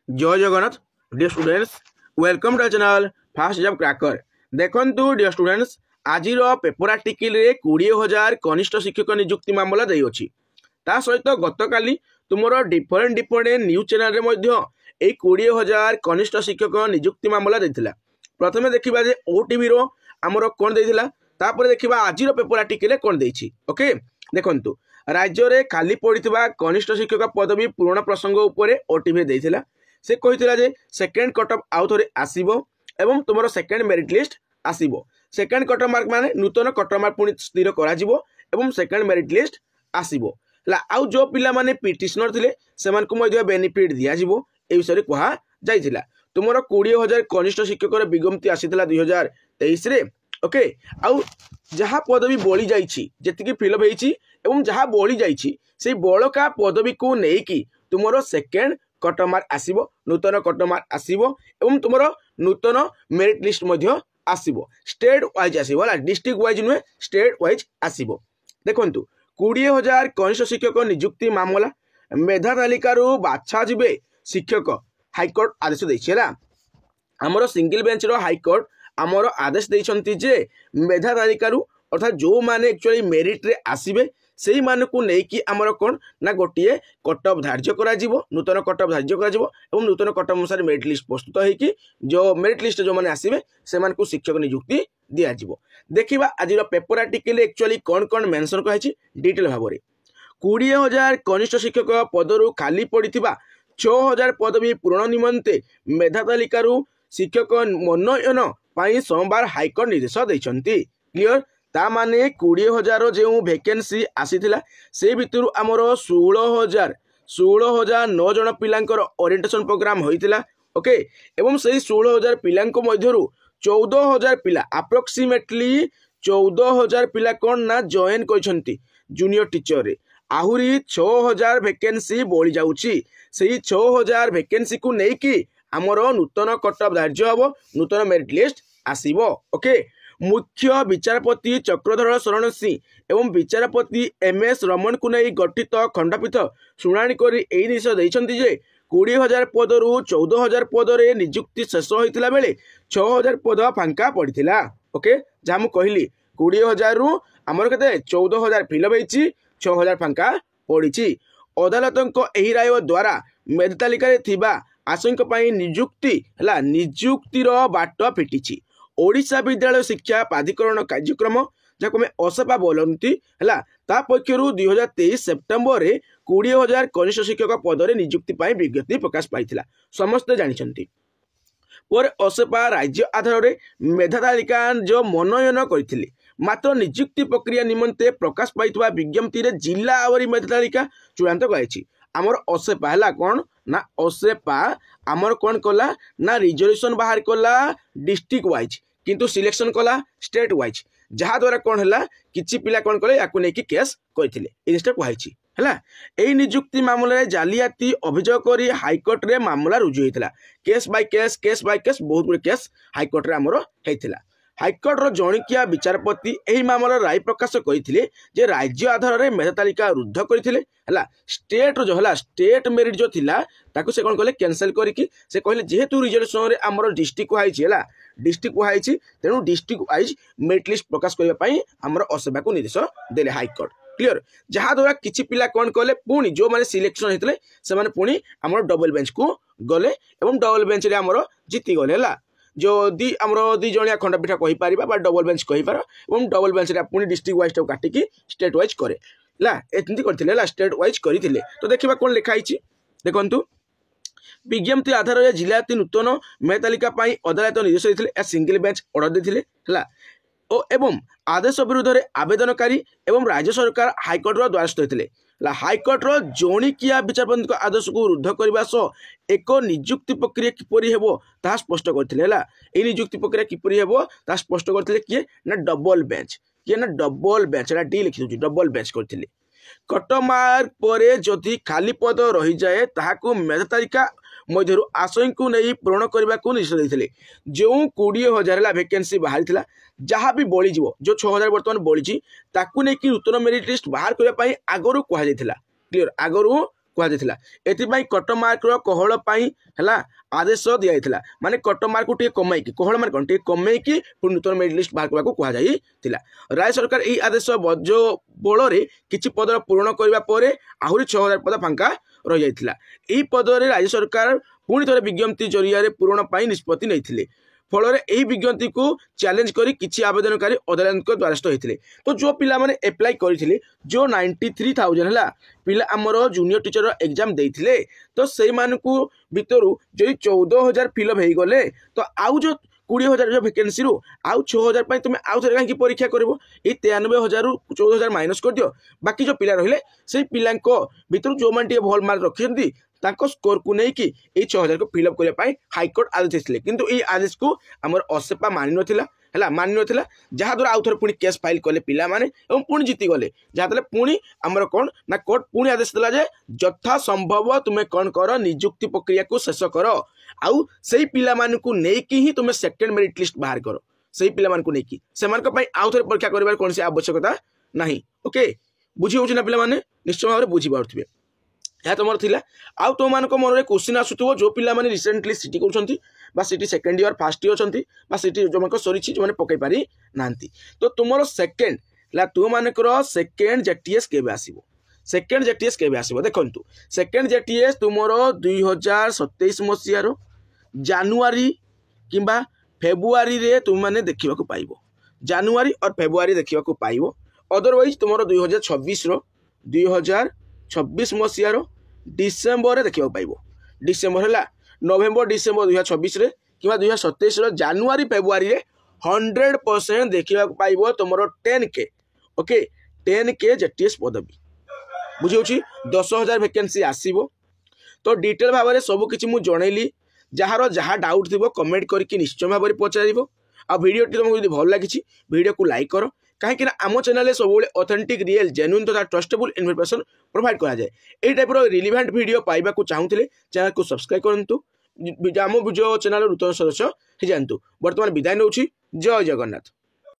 जय Jagannath dear students welcome to channel fast job cracker. देखंतु dear students आज paper article 20,000 कनिष्ठ शिक्षक नियुक्ति मामला दे अछि। ता सहित गतकाली तुमर डिफरेंट न्यूज चैनल रे मध्य ए 20,000 कनिष्ठ शिक्षक नियुक्ति मामला देथिला। प्रथमे देखिबा जे ओटीवी रो हमरो कोन देथिला, तापर देखिबा आज पेपर आर्टिकल कोन देछि। ओके देखंतु राज्य रे खाली पड़िथिबा कनिष्ठ शिक्षक पदवी पूर्ण प्रसंग उपरे ओटीवी देथिला। से कहिथिला जे सेकेंड कट ऑफ आउ थरे आसीबो एवं तुमरो सेकेंड मेरिट लिस्ट आसीबो। सेकेंड कट ऑफ मार्क माने नूतन कट ऑफ मार्क पुनी स्थिर करा जिवो एवं सेकेंड मेरिट लिस्ट आसीबो। ला आउ जो पिला माने पिटिशनर थिले सेमान को मध्य बेनिफिट दिया जिवो ए विषय कहा जाइथिला। तुमरो 20,000 कनिष्ठ शिक्षक रे विज्ञप्ति आसीथिला 2023 रे। ओके आउ जहा पदवी बोली जाइछि जेतिकी फिलअप हेछि एवं जहा बोली जाइछि से बळका पदवी को नेकी तुमरो सेकेंड कट ऑफ मार्क आसीबो, नूतन कट ऑफ मार्क आसीबो एवं तुमरो नूतन मेरिट लिस्ट मध्य आसीबो। स्टेट वाइज आसीबो ला, डिस्ट्रिक्ट वाइज नुहे स्टेट वाइज आसीबो। देखंतु 20,000 कनिष्ठ शिक्षक नियुक्ति मामला मेधा तालिकारु बाछा जिबे शिक्षक हाईकोर्ट आदेश दैछेला। हमरो सिंगल बेंच रो हाईकोर्ट हमरो आदेश दैछंती जे मेधा तालिकारु अर्थात जो माने एक्चुअली मेरिट रे आसीबे सेही मानकु नेकी हमरो कोन ना गोटिए कट ऑफ धार्य करा जिवो, नूतन कट ऑफ धार्य करा जिवो एवं नूतन कट ऑफ अनुसार मेरिट लिस्ट प्रस्तुत है कि जो मेरिट लिस्ट जो माने आसीबे से मानकु शिक्षक नियुक्ति दिया जिवो। देखिबा आज पेपर आर्टिकल एक्चुअली कोन कोन मेंशन कहछि डिटेल भाबरे। 20,000 कनिष्ठ शिक्षक पदरु खाली पड़िथिबा 6,000 पदवी पूर्ण निमंते मेधा तालिकारु शिक्षक मनोनयन पाई सोमवार हाईकोर्ट निर्देश दैछंती। क्लियर ता माने 20,000 जो वैकेंसी आसीथिला से भितरु हमरो 16,009 जन पिलांकर ओरिएंटेशन प्रोग्राम होइतिला। ओके एवं से 16,000 पिलांको मध्यरु 14,000 पिला अप्रोक्सीमेटली 14,000 पिला कोन ना जॉइन करिसंती जूनियर टीचर रे। आहुरी 6,000 वैकेंसी बोली जाउची। सेही 6,000 वैकेंसी को नेकी हमरो नूतन कट ऑफ धार्य हबो, नूतन मेरिट लिस्ट आसीबो। ओके मुख्य विचारपति चक्रधर शरण सिंह एवं विचारपति MS रमन को नहीं गठित खंडपीठ शुणाणी करी एई निर्देश दैछंती जे 20,000 पदरु 14,000 पदरे नियुक्ति शेष होइतिला बेले 6,000 पद फांका पड़िथिला। ओके जा मु कहली 20,000 रु हमर केते 14,000 फिलअप हेछि, 6,000 फांका पड़िछि। अदालतक एही राय द्वारा मेधा तालिका रे थिबा आशंक पई नियुक्ति हला नियुक्तिर बाट फिटिछि। ओडिशा विद्यालय शिक्षा प्राधिकरण कार्यक्रम जको में असपा बोलती है ता पक्षरु 2023 सेप्टेम्बर रे 20,000 कनिष्ठ शिक्षक पदरे नियुक्ति पाई विज्ञप्ति प्रकाश पाइथिला समस्त जानिछंती। पर असपा राज्य आधार रे मेधा तालिका जो मनोनयन करथिले मात्र नियुक्ति प्रक्रिया निमंते प्रकाश पाइथवा विज्ञप्ति रे जिला आवरी मेधा तालिका चूड़ांत कराइछि। आमर असपा हला कोन ना असपा आमर कोन कला ना रिजर्वेशन बाहर कला डिस्ट्रिक्ट वाइज किंतु सिलेक्शन कला स्टेट वाइज, जहा द्वारा कौन है किछि पिला कौन कले याकु नेकी केस कइथिले इनस्टे कहैछि हला। एई नियुक्ति मामला रे जालियाती अभियोग करी हाईकोर्ट रे मामला रुजु हेतिला। केस बाय केस बहुत गुड केस हाईकोर्ट रे हमरो हेतिला। हाईकोर्ट रो जणिकिया विचारपति एही मामला राय प्रकाश करिथिले जे राज्य आधार रे मेधा तालिका रुद्ध करिथिले हला। स्टेट जो हला स्टेट मेरिट जो थिला ताकु से कोन कले कैंसिल करिकि से कहले जेहेतु रिजर्वेशन रे हमरो डिस्ट्रिक्ट वाइज हला, डिस्ट्रिक्ट वाइज तेनु डिस्ट्रिक्ट वाइज मेरिट लिस्ट प्रकाश करबा पई हमरो असभा को निर्देश देले हाईकोर्ट। क्लियर जहा द्वारा किछि पिला कोन कले पुनी जो माने सिलेक्शन हेतले से माने पुनी हमरो डबल बेंच को गले एवं डबल बेंच रे हमरो जीति गले हला। जो दी हमरो दी जणिया खंडपीठ कहि पारिबा बा डबल बेंच कहि पार एवं डबल बेंच रे पुनी डिस्ट्रिक्ट वाइज तो काटिकी स्टेट वाइज करे ला एतंती करथिले ला स्टेट वाइज करिथिले। तो देखिबा कोन लिखा आइछि देखंतु विज्ञप्ति आधार रे जिलाती नूतन मेधा तालिका पाई अदालत निर्देश देथिले सिंगल बेंच ऑर्डर देथिले हला ओ एवं आदेश विरुद्ध रे आवेदनकारी एवं राज्य सरकार हाईकोर्ट रो द्वारस्थ होइथिले। हाईकोर्ट रो जणिकिया विचारपति आदेश को रुद्ध करबा सो एक नियुक्ति प्रक्रिया किपरि हेबो ता स्पष्ट करथिले हला। ए नियुक्ति प्रक्रिया किपरि हेबो ता स्पष्ट करथिले किए ना डबल बेंच, किए ना डबल बेंच एला डी लिखि दउछि डबल बेंच करथिले। कट मार्क परे जदि खाली पद रही जाए ताहाकु मेधा तालिका मध्यरु आशय को नहीं पूर्ण करने को निर्देश देथिले। जो 20,000 वैकेंसी बाहर थिला जहाँ भी बढ़ी जो 6,000 बर्तमान बढ़ी ताकू नहीं कि नूतन मेरिट लिस्ट बाहर करने आगरू कहुला। क्लियर आगरू କୁହାଯାଇଥିଲା। ଏଥିପାଇଁ କଟମାର୍କର କୋହଳ ପାଇଁ ହେଲା ଆଦେଶ ଦିଆଯାଇଥିଲା। ମାନେ କଟମାର୍କକୁ ଟିକେ କମେଇକି, କୋହଳ ମାନେ କ'ଣ ଟିକେ କମେଇକି ପୁଣି ନୂତନ ମେରିଟ୍ ଲିଷ୍ଟ ବାହାର କରିବାକୁ କୁହାଯାଇଥିଲା। ରାଜ୍ୟ ସରକାର ଏହି ଆଦେଶ ବଳରେ କିଛି ପଦର ପୂରଣ କରିବା ପରେ ଆହୁରି 6000 ପଦ ଫାଙ୍କା ରହିଯାଇଥିଲା। ଏହି ପଦରେ ରାଜ୍ୟ ସରକାର ପୁଣି ଥରେ ବିଜ୍ଞପ୍ତି ଜରିଆରେ ପୂରଣ ପାଇଁ ନିଷ୍ପତ୍ତି ନେଇଥିଲେ। ଫଳରେ ଏହି ବିଜ୍ଞପ୍ତିକୁ ଚ୍ୟାଲେଞ୍ଜ କରି କିଛି ଆବେଦନକାରୀ ଅଦାଲତଙ୍କ ଦ୍ୱାରସ୍ଥ ହୋଇଥିଲେ। ତ ଯେଉଁ ପିଲାମାନେ ଆପ୍ଲାଏ କରିଥିଲେ, ଯେଉଁ 93,000 ହେଲା ପିଲା ଆମର ଜୁନିୟର ଟିଚର ଏକ୍ଜାମ ଦେଇଥିଲେ, ତ ସେଇମାନଙ୍କୁ ଭିତରୁ ଯଦି 14,000 ଫିଲ୍ଅପ୍ ହେଇଗଲେ, ତ ଆଉ ଯେଉଁ 20,000 ଭ୍ୟାକେନ୍ସିରୁ ଆଉ 6,000 ପାଇଁ ତୁମେ ଆଉ ଥରେ କାହିଁକି ପରୀକ୍ଷା କରିବ? ଏଇ 93,000ରୁ 14,000 ମାଇନସ୍ କରିଦିଅ। ବାକି ଯେଉଁ ପିଲା ରହିଲେ ସେଇ ପିଲାଙ୍କ ଭିତରୁ ଯେଉଁମାନେ ଟିକେ ଭଲ ମାର୍କ ରଖିଛନ୍ତି ତାଙ୍କ ସ୍କୋରକୁ ନେଇକି ଏଇ 6,000କୁ ଫିଲ୍ଅପ୍ କରିବା ପାଇଁ ହାଇକୋର୍ଟ ଆଦେଶ ଦେଇଥିଲେ। କିନ୍ତୁ ଏଇ ଆଦେଶକୁ ଆମର ଅସେପା ମାନିନଥିଲା ଯାହାଦ୍ୱାରା ଆଉ ଥରେ ପୁଣି କେସ୍ ଫାଇଲ୍ କଲେ ପିଲାମାନେ ଏବଂ ପୁଣି ଜିତିଗଲେ। ଯାହାଦ୍ୱାରା ପୁଣି ଆମର କ'ଣ ନା କୋର୍ଟ ପୁଣି ଆଦେଶ ଦେଲା ଯେ ଯଥା ସମ୍ଭବ ତୁମେ କ'ଣ କର, ନିଯୁକ୍ତି ପ୍ରକ୍ରିୟାକୁ ଶେଷ କର, ଆଉ ସେଇ ପିଲାମାନଙ୍କୁ ନେଇକି ହିଁ ତୁମେ ସେକେଣ୍ଡ ମେରିଟ୍ ଲିଷ୍ଟ ବାହାର କର। ସେଇ ପିଲାମାନଙ୍କୁ ନେଇକି ସେମାନଙ୍କ ପାଇଁ ଆଉ ଥରେ ପରୀକ୍ଷା କରିବାର କୌଣସି ଆବଶ୍ୟକତା ନାହିଁ। ଓକେ, ବୁଝି ହେଉଛି ନା ପିଲାମାନେ? ନିଶ୍ଚୟ ଭାବରେ ବୁଝିପାରୁଥିବେ। ଏହା ତୁମର ଥିଲା। ଆଉ ତୁମମାନଙ୍କ ମନରେ କ୍ୱେଶ୍ଚିନ୍ ଆସୁଥିବ, ଯେଉଁ ପିଲାମାନେ ରିସେଣ୍ଟଲି ସିଟି କରୁଛନ୍ତି ବା CT second year first year ଅଛନ୍ତି ବା ସିଟି ଯେଉଁମାନଙ୍କ ସରିଛି ଯେଉଁମାନେ ପକାଇ ପାରି ନାହାନ୍ତି, ତ ତୁମର ସେକେଣ୍ଡ ହେଲା ତୁମମାନଙ୍କର ସେକେଣ୍ଡ ଜେଟିଏସ୍ କେବେ ଆସିବ? ସେକେଣ୍ଡ ଜେଟିଏସ୍ କେବେ ଆସିବ? ଦେଖନ୍ତୁ, ସେକେଣ୍ଡ ଜେଟିଏସ୍ ତୁମର 2027 ମସିହାର ଜାନୁଆରୀ କିମ୍ବା ଫେବୃଆରୀରେ ତୁମମାନେ ଦେଖିବାକୁ ପାଇବ। ଜାନୁଆରୀ ଆଉ ଫେବୃଆରୀ ଦେଖିବାକୁ ପାଇବ। ଅଦରୱାଇଜ୍ ତୁମର 2026 ମସିହାର ଡିସେମ୍ବରରେ ଦେଖିବାକୁ ପାଇବ। ଡିସେମ୍ବର ହେଲା ନଭେମ୍ବର ଡିସେମ୍ବର 2026ରେ କିମ୍ବା 2027ର ଜାନୁଆରୀ ଫେବୃଆରୀରେ 100% ଦେଖିବାକୁ ପାଇବ ତୁମର 10K। ଓକେ, 10K ଜେଟିଏସ୍ ପଦବୀ। ବୁଝିହେଉଛି? 10,000 ଭ୍ୟାକେନ୍ସି ଆସିବ। ତ ଡିଟେଲ ଭାବରେ ସବୁକିଛି ମୁଁ ଜଣେଇଲି। ଯାହାର ଯାହା ଡାଉଟ୍ ଥିବ କମେଣ୍ଟ କରିକି ନିଶ୍ଚୟ ଭାବରେ ପଚାରିବ। ଆଉ ଭିଡ଼ିଓଟି ତୁମକୁ ଯଦି ଭଲ ଲାଗିଛି ଭିଡ଼ିଓକୁ ଲାଇକ୍ କର, କାହିଁକିନା ଆମ ଚ୍ୟାନେଲରେ ସବୁବେଳେ ଅଥେଣ୍ଟିକ୍, ରିଏଲ୍, ଜେନ୍ୟୁନ୍ ତଥା ଟ୍ରଷ୍ଟେବୁଲ୍ ଇନଫର୍ମେସନ୍ ପ୍ରୋଭାଇଡ଼ କରାଯାଏ। ଏହି ଟାଇପ୍ର ରିଲିଭେଣ୍ଟ ଭିଡ଼ିଓ ପାଇବାକୁ ଚାହୁଁଥିଲେ ଚ୍ୟାନେଲକୁ ସବସ୍କ୍ରାଇବ୍ କରନ୍ତୁ। ଆମ ଚ୍ୟାନେଲର ନୂତନ ସଦସ୍ୟ ହେଇଯାଆନ୍ତୁ। ବର୍ତ୍ତମାନ ବିଦାୟ ନେଉଛି। ଜୟ ଜଗନ୍ନାଥ।